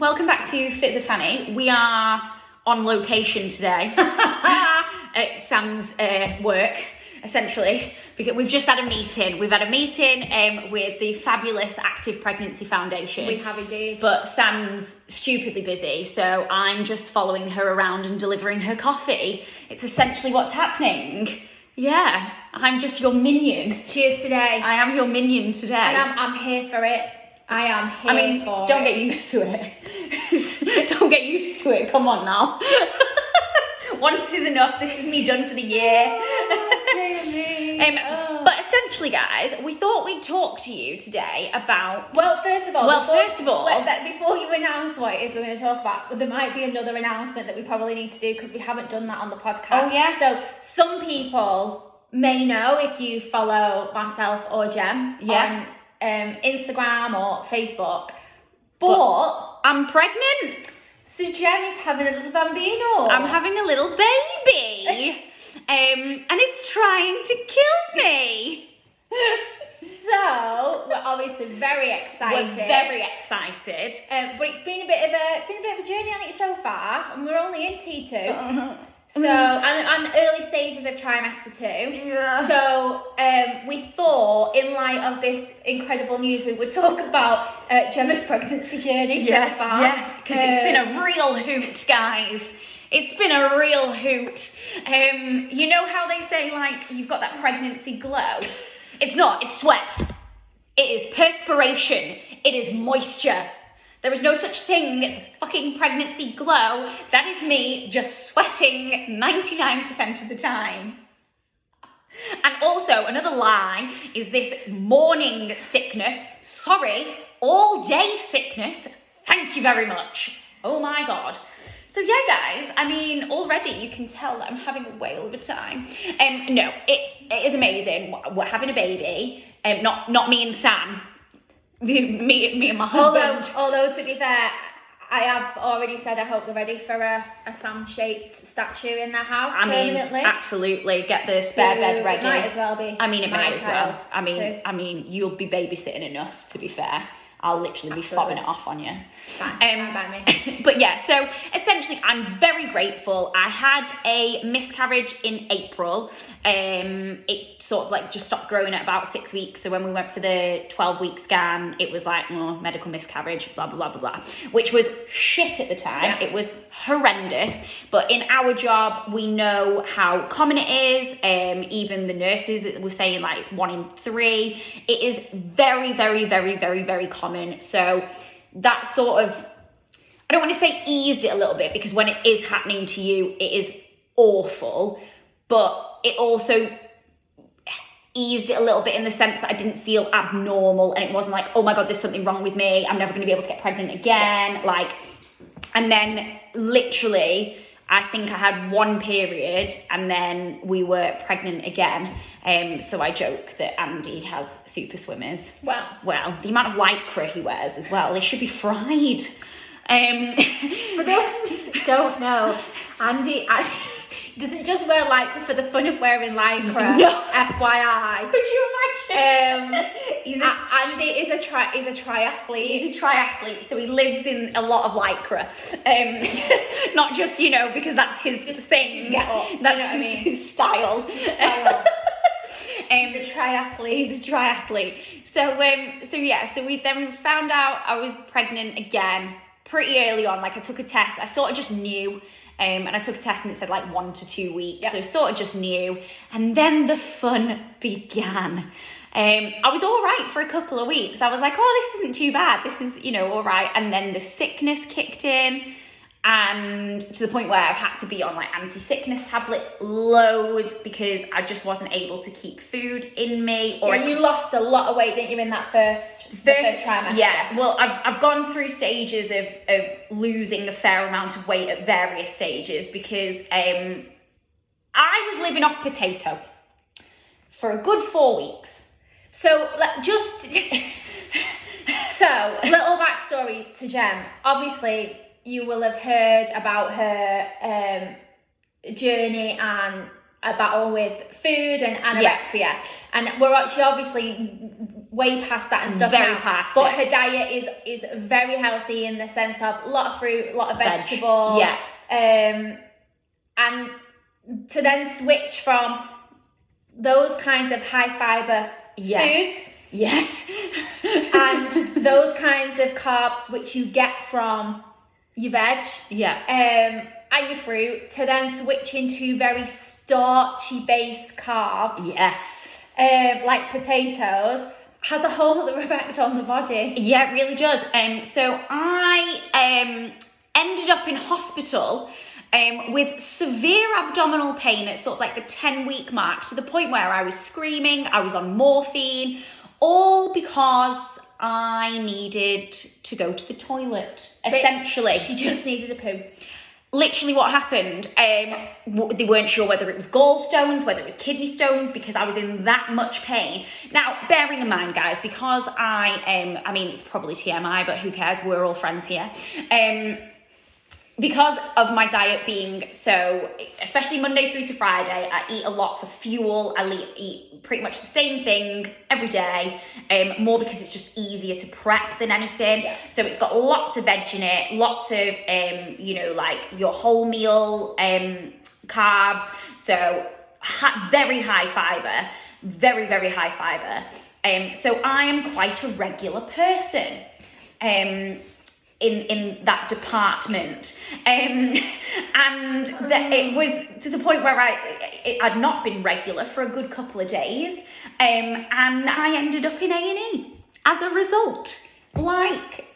welcome back to Fit as a Fanny. We are on location today at Sam's work, essentially, because we've just had a meeting. We've had a meeting with the fabulous Active Pregnancy Foundation. We have indeed. But Sam's stupidly busy, so I'm just following her around and delivering her coffee. It's essentially what's happening. Yeah, I'm just your minion. She is today. I am your minion today. And I'm here for it. I am here for don't it. get used to it. Don't get used to it. Come on now. Once is enough. This is me done for the year. But essentially, guys, we thought we'd talk to you today about... Well, first of all, before you announce what it is we're going to talk about, there might be another announcement that we probably need to do because we haven't done that on the podcast. Oh, yeah? So some people may know if you follow myself or Jem on Instagram or Facebook, but I'm pregnant. So Jem is having a little bambino. I'm having a little baby. And it's trying to kill me. So we're obviously very excited. We're very excited. But it's been a bit of a journey on it so far, and we're only in T2. So and early stages of trimester 2. Yeah. So we thought, in light of this incredible news, we would talk about Gemma's pregnancy journey so far. Yeah, because it's been a real hoot, guys. It's been a real hoot. You know how they say, like, you've got that pregnancy glow? It's not, it's sweat. It is perspiration. It is moisture. There is no such thing as fucking pregnancy glow. That is me just sweating 99% of the time. And also, another lie is this morning sickness. Sorry, all day sickness. Thank you very much. Oh my God. So yeah, guys, I mean, already you can tell that I'm having a whale of a time. No, it is amazing. We're having a baby. Not me and Sam. Me and my husband. Although to be fair, I have already said I hope they're ready for a Sam-shaped statue in their house permanently. Absolutely. Get the spare bed ready. It might as well be. I mean, it might as well. Too. I mean, you'll be babysitting enough, to be fair. I'll literally be fobbing it off on you. Fine by me. But yeah, so essentially I'm very grateful. I had a miscarriage in April. It sort of like just stopped growing at about 6 weeks. So when we went for the 12-week scan, it was like, medical miscarriage, blah, blah, blah, blah, blah. Which was shit at the time. Yeah. It was horrendous. But in our job, we know how common it is. Even the nurses were saying like it's 1 in 3. It is very, very, very, very, very common. So that sort of, I don't want to say eased it a little bit, because when it is happening to you, it is awful, but it also eased it a little bit in the sense that I didn't feel abnormal, and it wasn't like, oh my God, there's something wrong with me, I'm never going to be able to get pregnant again. And then literally, I think I had 1 period and then we were pregnant again. So I joke that Andy has super swimmers. Well, the amount of lycra he wears as well, they should be fried. For those who don't know, Andy doesn't just wear lycra for the fun of wearing lycra. No. FYI. Could you imagine? Andy is a triathlete. He's a triathlete, so he lives in a lot of lycra. Not just, because that's his thing. That's his style. He's a triathlete. He's a triathlete. So we then found out I was pregnant again pretty early on. Like, I took a test. I sort of just knew. And I took a test and it said like 1 to 2 weeks. Yep. So sort of just knew. And then the fun began. I was all right for a couple of weeks. I was like, oh, this isn't too bad. This is, all right. And then the sickness kicked in. And to the point where I've had to be on like anti-sickness tablets loads, because I just wasn't able to keep food in me. Or you lost a lot of weight, didn't you, in that first trimester? Yeah, well, I've gone through stages of losing a fair amount of weight at various stages, because I was living off potato for a good 4 weeks. So little backstory to Jem. Obviously, you will have heard about her journey and a battle with food and anorexia. Yeah. And we're actually obviously way past that and stuff Very now. past But it. her diet is very healthy in the sense of a lot of fruit, a lot of Veg. vegetable. Yeah. And to then switch from those kinds of high fiber foods Yes. and those kinds of carbs which you get from your veg and your fruit, to then switch into very starchy based carbs. Yes. Like potatoes, has a whole other effect on the body. Yeah, it really does. So I ended up in hospital with severe abdominal pain at sort of like the 10-week mark, to the point where I was screaming, I was on morphine, all because I needed to go to the toilet, essentially. She just needed a poo. Literally what happened, they weren't sure whether it was gallstones, whether it was kidney stones, because I was in that much pain. Now, bearing in mind, guys, because I mean, it's probably TMI, but who cares? We're all friends here. Because of my diet being so, especially Monday through to Friday, I eat a lot for fuel. I eat pretty much the same thing every day, more because it's just easier to prep than anything. Yeah. So it's got lots of veg in it, lots of, like your whole meal carbs. So very high fiber, very, very high fiber. So I am quite a regular person. In that department, and it was to the point where I'd not been regular for a good couple of days, and I ended up in A&E as a result. Like,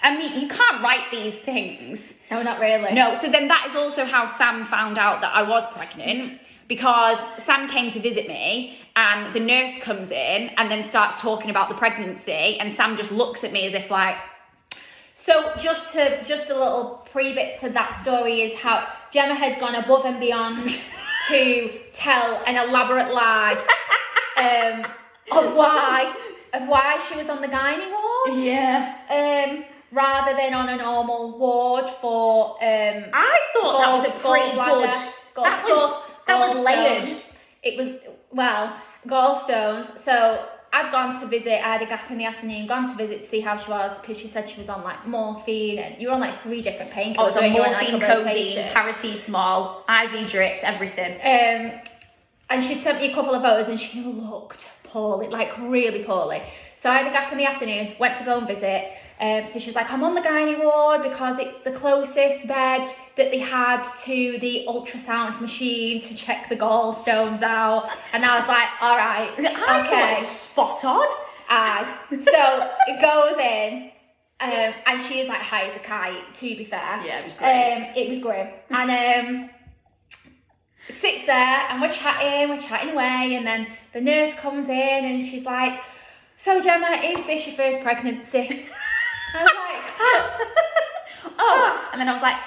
I mean, you can't write these things. No, not really. No, so then that is also how Sam found out that I was pregnant, because Sam came to visit me and the nurse comes in and then starts talking about the pregnancy, and Sam just looks at me as if like. So just a little pre-bit to that story is how Gemma had gone above and beyond to tell an elaborate lie of why she was on the gynae ward. Yeah. Rather than on a normal ward for I thought that was a pretty good. That was layered. It was, well, gallstones. So I'd gone to visit, I had a gap in the afternoon, gone to visit to see how she was, because she said she was on like morphine, and you were on like 3 different painkillers. Oh, it was on morphine, like codeine, paracetamol, IV drips, everything. And she'd sent me a couple of photos and she looked poorly, like really poorly. So I had a gap in the afternoon, went to go and visit. So she was like, I'm on the gynae ward because it's the closest bed that they had to the ultrasound machine to check the gallstones out. And I was like, all right, okay. Spot on. So it goes in, and she is like high as a kite, to be fair. Yeah, it was great. It was grim. And sits there and we're chatting away, and then the nurse comes in and she's like, so Gemma, is this your first pregnancy? I was like, and then I was like,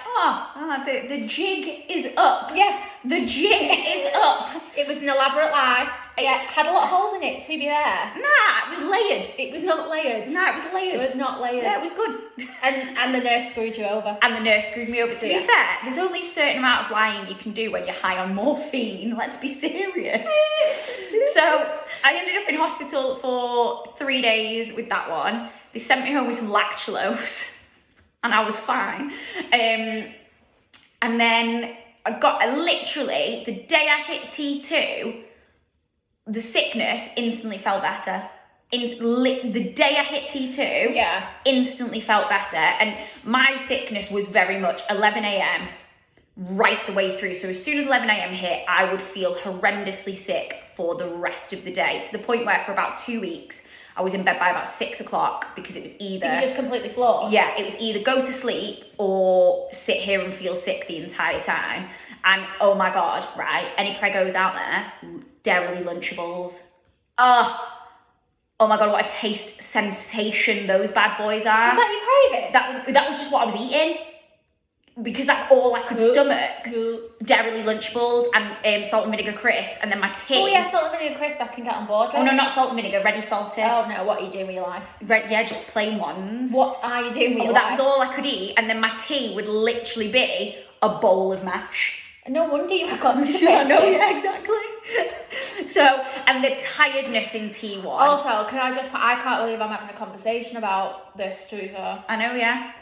the jig is up. yes, The jig is up. it was an elaborate lie. Yeah, had a lot of holes in it, to be fair. Nah, it was layered. It was not layered. Nah, it was layered. It was not layered. Yeah, it was good. And the nurse screwed you over. And the nurse screwed me over. To be fair, there's only a certain amount of lying you can do when you're high on morphine. Let's be serious. So I ended up in hospital for 3 days with that one. They sent me home with some lactulose, and I was fine. And then I got literally the day I hit T2, the sickness instantly felt better. The day I hit T2, Yeah. instantly felt better. And my sickness was very much 11 a.m. right the way through. So as soon as 11 a.m. hit, I would feel horrendously sick for the rest of the day, to the point where for about 2 weeks, I was in bed by about 6 o'clock, because it was either... You were just completely floored. Yeah, it was either go to sleep or sit here and feel sick the entire time. And oh my God, right, any pregos out there, Dairy Lunchables. Oh my God, what a taste sensation those bad boys are. Is that your craving? That was just what I was eating, because that's all I could stomach. Dairy Lunchables and salt and vinegar crisp, and then my tea. Oh yeah, salt and vinegar crisp, I can get on board with. Oh no, not salt and vinegar, ready salted. Oh no, what are you doing with your life? Yeah, just plain ones. What are you doing with your That life? was all I could eat, and then my tea would literally be a bowl of mash. No wonder you were constipated. I know, yeah, exactly. So, and the tiredness in T1. Also, can I just put, I can't believe I'm having a conversation about this to her. I know, yeah.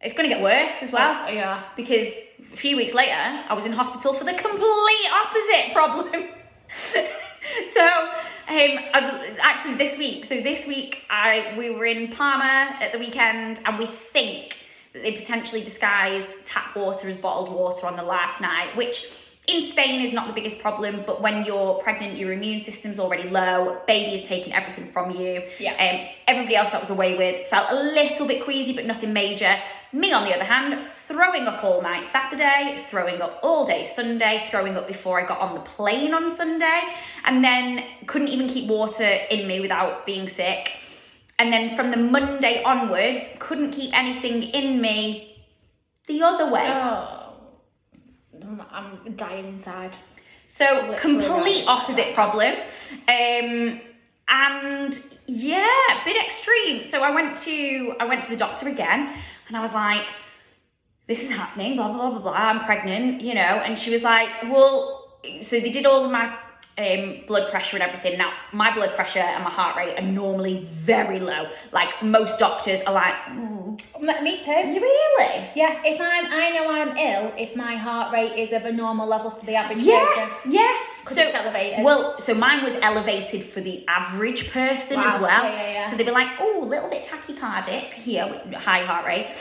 It's going to get worse as well. Yeah. Because a few weeks later, I was in hospital for the complete opposite problem. So, actually this week, we were in Palma at the weekend, and we think that they potentially disguised tap water as bottled water on the last night, which in Spain is not the biggest problem, but when you're pregnant, your immune system's already low, baby is taking everything from you. Yeah. Everybody else that was away with felt a little bit queasy, but nothing major. Me, on the other hand, throwing up all night Saturday, throwing up all day Sunday, throwing up before I got on the plane on Sunday, and then couldn't even keep water in me without being sick. And then from the Monday onwards, couldn't keep anything in me the other way. Oh, I'm dying inside. So Literally complete dying opposite inside. problem. And yeah, a bit extreme. So I went to the doctor again, and I was like, this is happening, blah, blah, blah, blah, I'm pregnant, you know. And she was like, well, so they did all of my blood pressure and everything. Now, my blood pressure and my heart rate are normally very low. Like, most doctors are like, Me too. you really? Yeah, I know I'm ill if my heart rate is of a normal level for the average Yeah, person. yeah. Because it's elevated. Well, so mine was elevated for the average person Wow. as well. Yeah. So they were like, oh, a little bit tachycardic here, with high heart rate,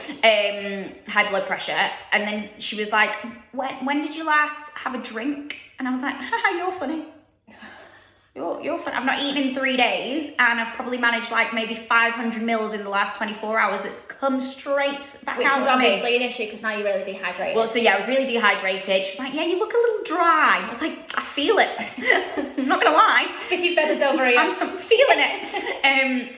high blood pressure. And then she was like, when did you last have a drink? And I was like, haha, you're funny. You're funny. I've not eaten in 3 days, and I've probably managed like maybe 500 mils in the last 24 hours that's come straight back Which out is of me. obviously an issue because now you're really dehydrated. Well, so yeah, I was really dehydrated. She was like, yeah, you look a little dry. I was like, I feel it. I'm not gonna lie. because you've fed us over here. I'm feeling it.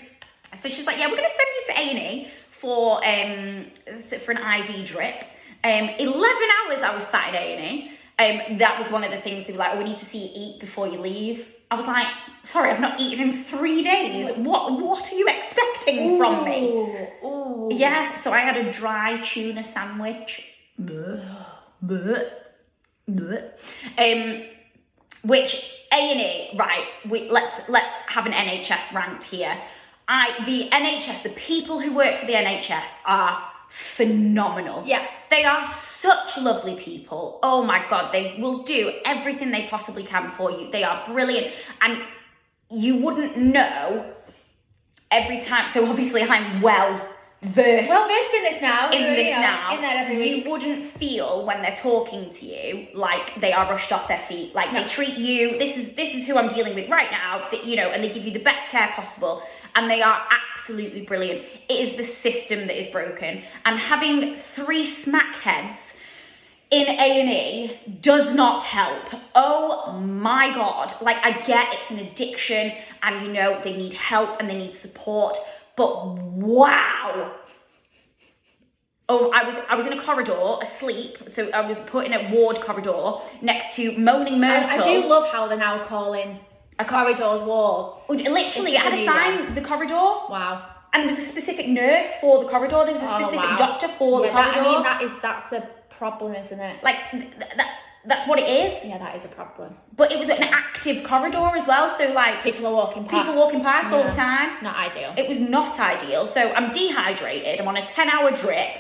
So she's like, yeah, we're gonna send you to A&E for an IV drip. 11 hours I was sat in A&E. That was one of the things they were like, oh, we need to see you eat before you leave. I was like, sorry, I've not eaten in 3 days. What are you expecting from me? Ooh. Yeah, so I had a dry tuna sandwich. Bleh. Which A&E, right, let's have an NHS rant here. The NHS, the people who work for the NHS are phenomenal. Yeah. They are such lovely people. Oh my God, they will do everything they possibly can for you. They are brilliant. And you wouldn't know every time. So obviously I'm well versed in this now. in You this know, now. In there every week. You wouldn't feel when they're talking to you like they are rushed off their feet. Like they treat you, this is who I'm dealing with right now, that, you know, and they give you the best care possible. And they are absolutely brilliant. It is the system that is broken. And having 3 smackheads in A&E does not help. Oh my God. Like, I get it's an addiction and, you know, they need help and they need support, but wow. Oh, I was in a corridor asleep. So I was put in a ward corridor next to Moaning Myrtle. I do love how they're now calling corridors wards. Literally, This I had is to a new sign the corridor. Wow. And there was a specific nurse for the corridor. There was a specific doctor for the corridor. That's a problem, isn't it? Like, that's what it is. Yeah, that is a problem. But it was an active corridor as well. So, like, People are walking past. people walking past all the time. Not ideal. It was not ideal. So I'm dehydrated. I'm on a 10-hour drip.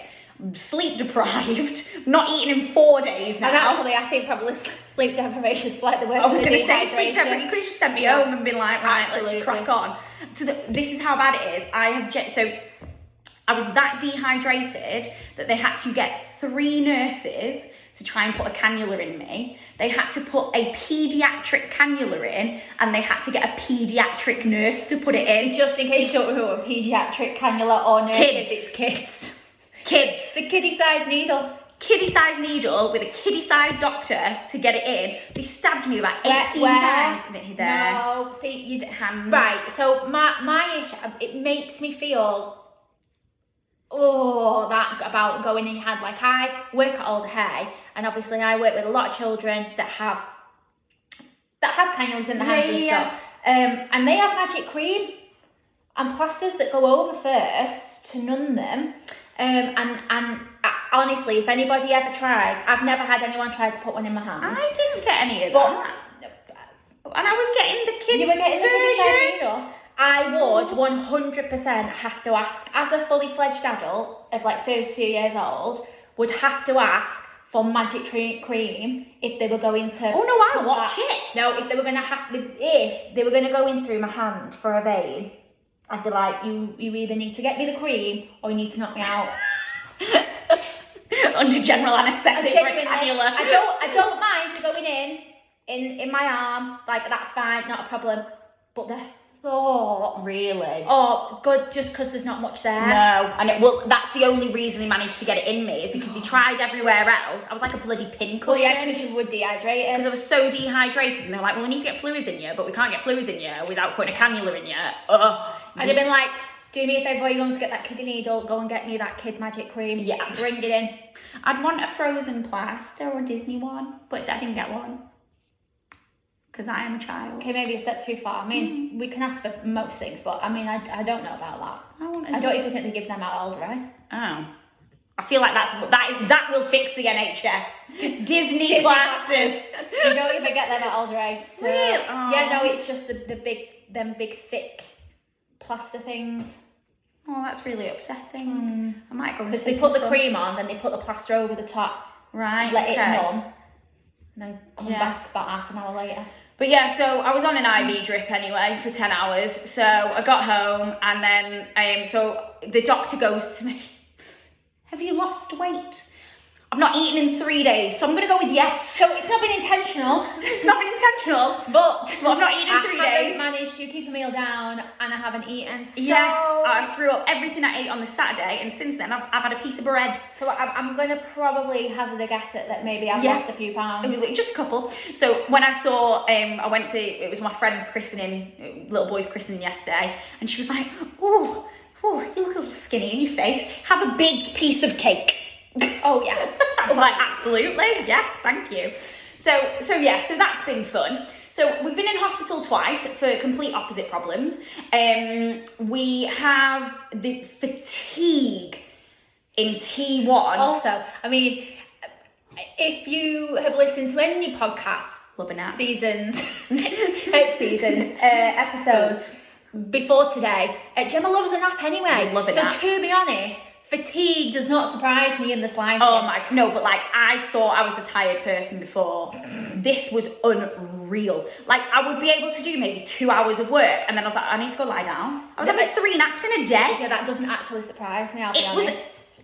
Sleep deprived. Not eaten in 4 days now. And actually, I think probably sleep deprivation is slightly worse. I was than going to say sleep dehydration. deprivation. You could have just sent me home and been like, right, Absolutely. let's crack on. So this is how bad it is. I was that dehydrated that they had to get 3 nurses to try and put a cannula in me. They had to put a paediatric cannula in, and they had to get a paediatric nurse to put it in. Just in case you don't know what a paediatric cannula or nurse Kids. is, it's kids. Kids. The kiddie-sized needle. Kiddie-sized needle with a kiddie-sized doctor to get it in. They stabbed me about 18 Where? times. There. No, see, you Hand. right. So my issue, it makes me feel that about going in your hand. Like, I work at Alder Hay, and obviously I work with a lot of children that have cannulas in their hands and stuff. And they have magic cream and plasters that go over first to numb them. And honestly, if anybody ever tried, I've never had anyone try to put one in my hand. I didn't get any of But- that. And I was getting the kids' You were getting the biggest version. needle. I would 100% have to ask, as a fully fledged adult of like 32 years old, would have to ask for magic cream if they were going to. Oh no, I put watch that- it. No, if they were if they were gonna go in through my hand for a vein, I'd be like, you either need to get me the cream or you need to knock me out. Under general anaesthetic for a Genuinely, cannula. I don't mind you going in my arm, like that's fine, not a problem. But the thought, Really? oh, good, just because there's not much there. No, and that's the only reason they managed to get it in me is because they tried everywhere else. I was like a bloody pincushion. Well, yeah, because you were dehydrated. Because I was so dehydrated, and they're like, "Well, we need to get fluids in you, but we can't get fluids in you without putting a cannula in you." Ugh. I'd have been like, do me a favour, you're going to get that kiddie needle, go and get me that kid magic cream. Yeah. Bring it in. I'd want a Frozen plaster or a Disney one, but I didn't get one because I am a child. Okay, maybe a step too far. I mean, we can ask for most things, but I mean, I don't know about that. I don't even think they give them out older, right? Oh. I feel like that will fix the NHS. Disney plasters. You don't even get them at older age. So, Really? yeah, no, it's just the big thick plaster things. Oh, that's really upsetting. I might go and Because they take put the some. cream on, then they put the plaster over the top, Right. let it okay. numb, and then come Yeah. back about half an hour later. But yeah, so I was on an IV drip anyway for 10 hours. So I got home and then so the doctor goes to me, "Have you lost weight?" I've not eaten in 3 days, so I'm going to go with yes. So it's not been intentional, It's not been intentional, but but I've not eaten in 3 I days. haven't managed to keep a meal down, and I haven't eaten. So, Yeah, I threw up everything I ate on the Saturday, and since then I've had a piece of bread. so I'm going to probably hazard a guess at that maybe I've Yeah. lost a few It pounds. was like just a couple. So when I saw, I went to, it was my friend's christening, little boy's christening yesterday, and she was like, oh, you look a little skinny in your face. Have a big piece of cake. Oh yes. I was like, absolutely, yes, thank you. So yeah, so that's been fun. So we've been in hospital twice for complete opposite problems. We have the fatigue in T1. Also, I mean, if you have listened to any podcast Love a nap. episodes before today, Gemma loves a nap anyway. Love a so nap. to be honest, fatigue does not surprise me in the slightest. Oh my, no, but like I thought I was the tired person before. This was unreal. Like I would be able to do maybe 2 hours of work and then I was like, I need to go lie down. I was Yeah, having 3 naps in a day. Yeah, that doesn't actually surprise me, I'll be honest.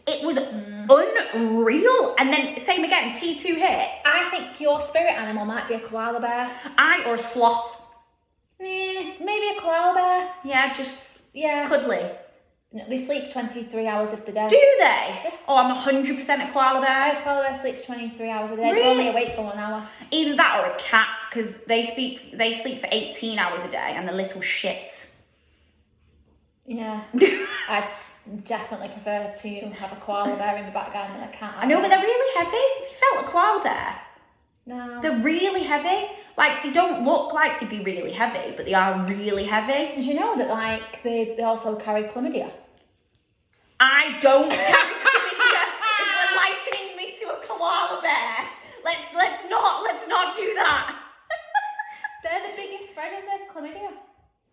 It was unreal. And then same again, T2 hit. I think your spirit animal might be a koala bear. Or a sloth. Maybe a koala bear. Yeah, just Yeah. cuddly. No, they sleep for 23 hours of the day. Do they? Oh, I'm 100% a koala bear. Koala bears sleep for 23 hours a day. They're Really? only awake for 1 hour. Either that or a cat, because they sleep for 18 hours a day and they're little shits. Yeah. I'd definitely prefer to have a koala bear in the background than a cat. I know, but they're really heavy. Have you felt a koala bear? No. They're really heavy. Like, they don't look like they'd be really heavy, but they are really heavy. Did you know that, like, they also carry chlamydia? I don't carry chlamydia. If you're likening me to a koala bear, let's not do that. They're the biggest spreaders of chlamydia.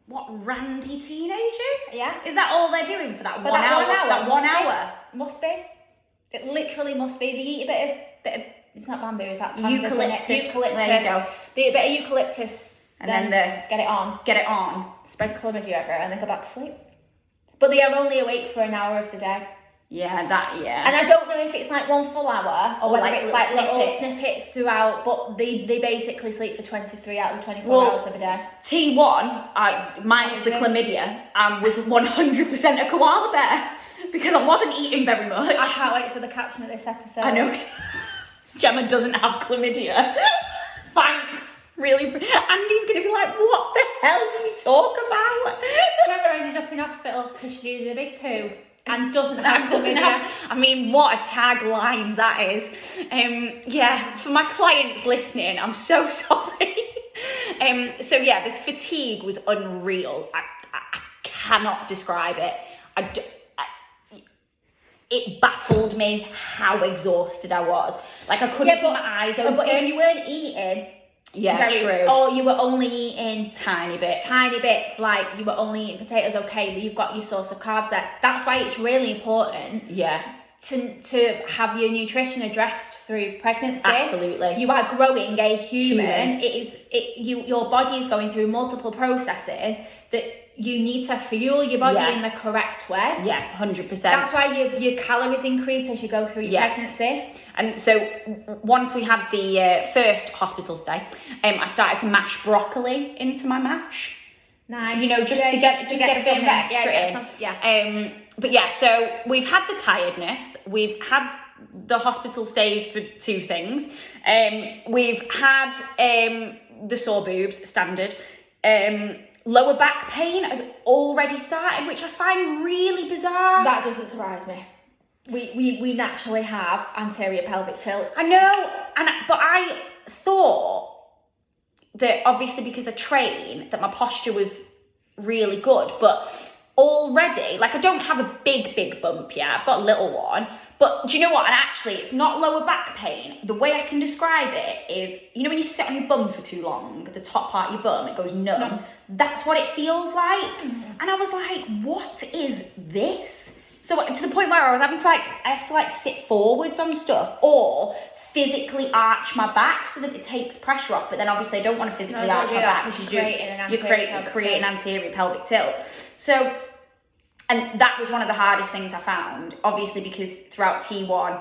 What, randy teenagers? Yeah. Is that all they're doing for that For one that hour? 1 hour. That 1 hour? Must be. It literally must be. They eat a bit of it's not bamboo, is that pandas, Eucalyptus. isn't it? Eucalyptus. There you go. They eat a bit of eucalyptus. And then get it on. Get it on. Spread chlamydia everywhere and then go back to sleep. But they are only awake for an hour of the day. Yeah, And I don't know if it's like 1 full hour or whether like it's little like little snippets. snippets throughout, but they basically sleep for 23 out of the 24 hours of a day. T1, minus the chlamydia, was 100% a koala bear because I wasn't eating very much. I can't wait for the caption of this episode. I know. Gemma doesn't have chlamydia. Thanks. Really. Andy's going to be like, what the hell do you talk about? Trevor ended up in hospital because she needed a big poo and doesn't have chlamydia. I mean, what a tagline that is. Yeah, for my clients listening, I'm so sorry. So yeah, the fatigue was unreal. I cannot describe it. it baffled me how exhausted I was. Like I couldn't keep my eyes open. But if you weren't eating, true. Or you were only eating tiny bits, like you were only eating potatoes, okay, you've got your source of carbs there. That's why it's really important to have your nutrition addressed through pregnancy. Absolutely. You are growing a human. Your body is going through multiple processes that you need to fuel your body in the correct way. Yeah, 100%. That's why your calories increase as you go through your pregnancy. And so once we had the first hospital stay, I started to mash broccoli into my mash. Nice. You know, just to get a bit of extra in. But yeah, so we've had the tiredness, we've had the hospital stays for 2 things, we've had the sore boobs, standard, lower back pain has already started, which I find really bizarre. That doesn't surprise me. We naturally have anterior pelvic tilt. I know, but I thought that obviously because I train, that my posture was really good, but already, like I don't have a big bump yet, I've got a little one, but do you know what, and actually it's not lower back pain. The way I can describe it is, you know when you sit on your bum for too long, the top part of your bum, it goes numb, that's what it feels like. And I was like, what is this? So to the point where I was having to I have to sit forwards on stuff or physically arch my back so that it takes pressure off, but then obviously I don't want to physically arch my back because you create an anterior pelvic tilt. So, and that was one of the hardest things I found, obviously because throughout T1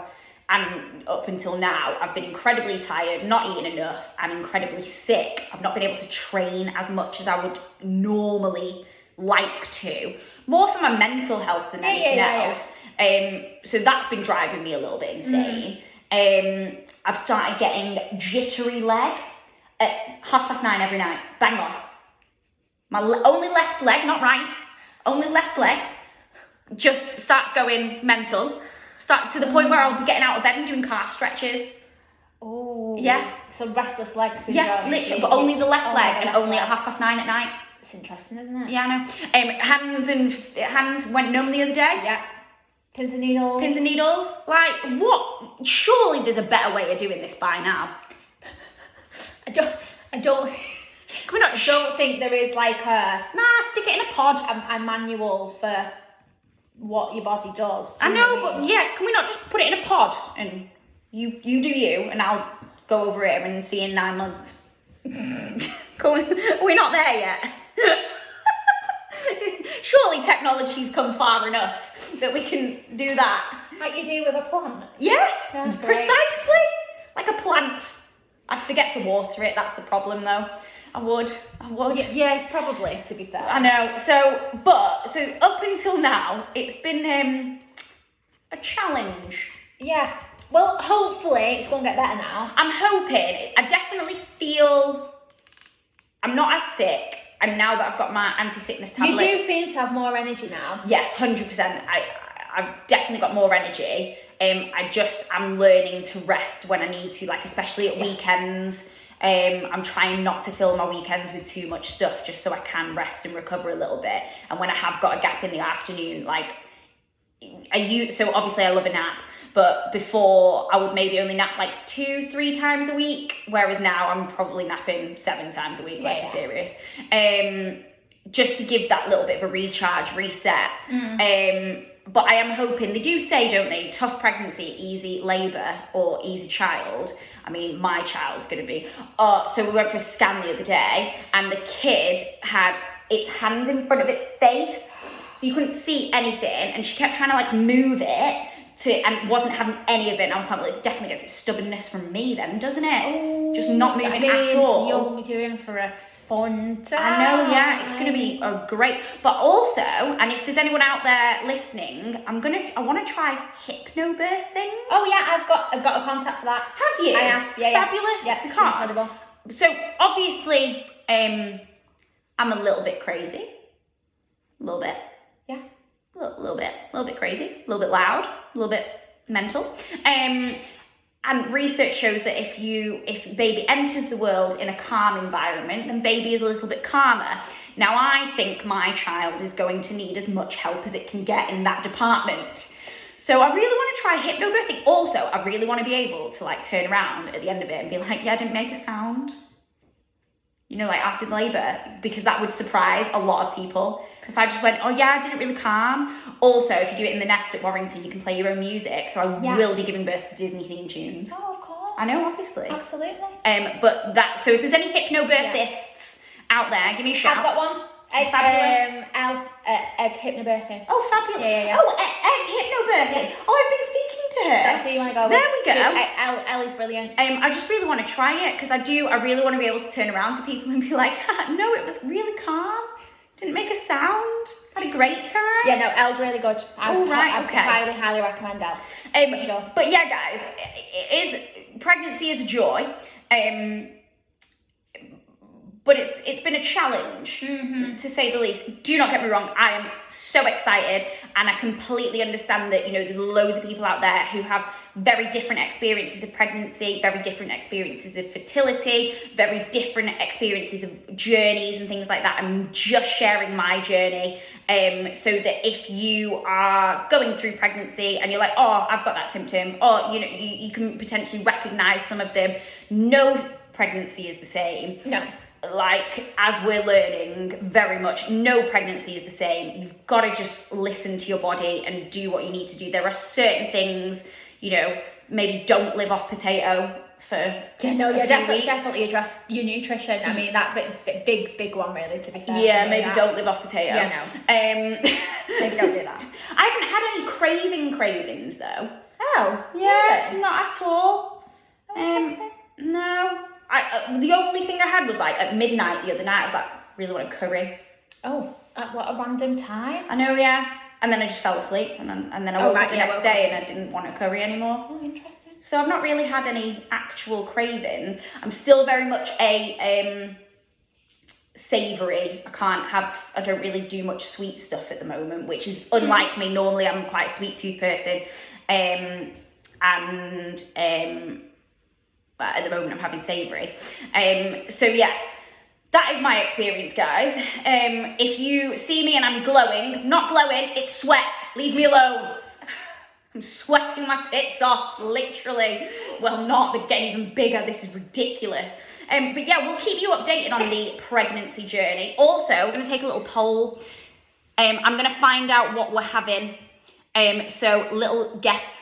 and up until now, I've been incredibly tired, not eating enough, and incredibly sick. I've not been able to train as much as I would normally like to, more for my mental health than anything else. So that's been driving me a little bit insane. I've started getting jittery leg at 9:30 every night, bang on. My only left leg, not right, only left leg, just starts going mental. Start to the point where I'll be getting out of bed and doing calf stretches. Oh. Yeah. So restless leg syndrome. Yeah, literally, but only the left leg and only at 9:30 at night. It's interesting, isn't it? Yeah, I know. Hands went numb the other day. Yeah. Pins and needles. Pins and needles. Like, what? Surely there's a better way of doing this by now. I don't think there is like stick it in a pod. A manual for what your body does. I know, but yeah, can we not just put it in a pod and you do you and I'll go over it and see in 9 months. We're not there yet. Surely technology's come far enough that we can do that. Like you do with a plant. Yeah, Precisely. Like a plant. I'd forget to water it, that's the problem though. I would. Yeah, probably, to be fair. I know. So up until now, it's been a challenge. Yeah. Well, hopefully it's going to get better now. I'm hoping. I definitely feel I'm not as sick. And now that I've got my anti-sickness tablets. You do seem to have more energy now. Yeah, 100%. I've definitely got more energy. I'm learning to rest when I need to, like especially at weekends. I'm trying not to fill my weekends with too much stuff just so I can rest and recover a little bit. And when I have got a gap in the afternoon, so obviously I love a nap, but before I would maybe only nap 2-3 times a week, whereas now I'm probably napping 7 times a week, let's be serious. Just to give that little bit of a recharge, reset. But I am hoping, they do say, don't they, tough pregnancy, easy labour or easy child. I mean, my child's going to be. So we went for a scan the other day and the kid had its hands in front of its face. So you couldn't see anything. And she kept trying to move it and wasn't having any of it. And I was like, well, it definitely gets its stubbornness from me then, doesn't it? Ooh, just not moving at all. You're in for a fun time. I know, yeah, it's going to be a great. But also, and if there's anyone out there listening, I want to try hypnobirthing. Oh yeah, I've got a contact for that. Have you? I have. Yeah, fabulous. Yeah, because incredible. So obviously, I'm a little bit crazy. A little bit. Yeah. A little bit crazy, a little bit loud, a little bit mental. And research shows that if baby enters the world in a calm environment, then baby is a little bit calmer. Now, I think my child is going to need as much help as it can get in that department. So I really want to try hypnobirthing. Also, I really want to be able to like turn around at the end of it and be like, yeah, I didn't make a sound. You know, like after labour, because that would surprise a lot of people. If I just went, oh yeah, I didn't really calm. Also, if you do it in the nest at Warrington, you can play your own music. So I will be giving birth to Disney theme tunes. Oh, of course. I know, obviously. Absolutely. But that, so if there's any hypnobirthists out there, give me a shout. I've got one. Fabulous. Egg hypnobirthing. Oh, fabulous. Yeah. Oh, egg hypnobirthing. Yeah. Oh, I've been speaking to her. That's who you want to go with. There we go. Ellie's brilliant. I just really want to try it because I really want to be able to turn around to people and be like, no, it was really calm. Didn't make a sound. Had a great time. Yeah, no, Elle's really good. I Okay. highly recommend Elle. For sure. But yeah, guys, pregnancy is a joy. But it's been a challenge, to say the least. Do not get me wrong, I am so excited, and I completely understand that, you know, there's loads of people out there who have very different experiences of pregnancy, very different experiences of fertility, very different experiences of journeys and things like that. I'm just sharing my journey, so that if you are going through pregnancy and you're like, oh, I've got that symptom, or, you know, you can potentially recognize some of them. No pregnancy is the same. No. Like, as we're learning, very much, no pregnancy is the same. You've got to just listen to your body and do what you need to do. There are certain things, you know, maybe don't live off potato for definitely address your nutrition. I mean, that big one, really, to be fair. Yeah, maybe don't live off potato. Yeah, no. Maybe don't do that. I haven't had any cravings, though. Oh, Yeah, really? not at all. No. The only thing I had was like at midnight the other night, I was like, really want a curry. Oh, at what a random time. I know, yeah. And then I just fell asleep, and then I woke up the next day and I didn't want a curry anymore. Oh, interesting. So I've not really had any actual cravings. I'm still very much a savoury. I don't really do much sweet stuff at the moment, which is unlike me. Normally I'm quite a sweet tooth person. But at the moment I'm having savoury. So yeah, that is my experience, guys. If you see me and I'm glowing, not glowing, it's sweat. Leave me alone. I'm sweating my tits off, literally. Well, not, they're getting even bigger. This is ridiculous. But yeah, we'll keep you updated on the pregnancy journey. Also, we're going to take a little poll. I'm going to find out what we're having. So little guess.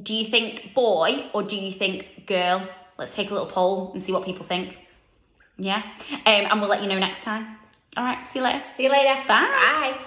Do you think boy or do you think girl? Let's take a little poll and see what people think. Yeah? And we'll let you know next time. All right, see you later. See you later. Bye. Bye.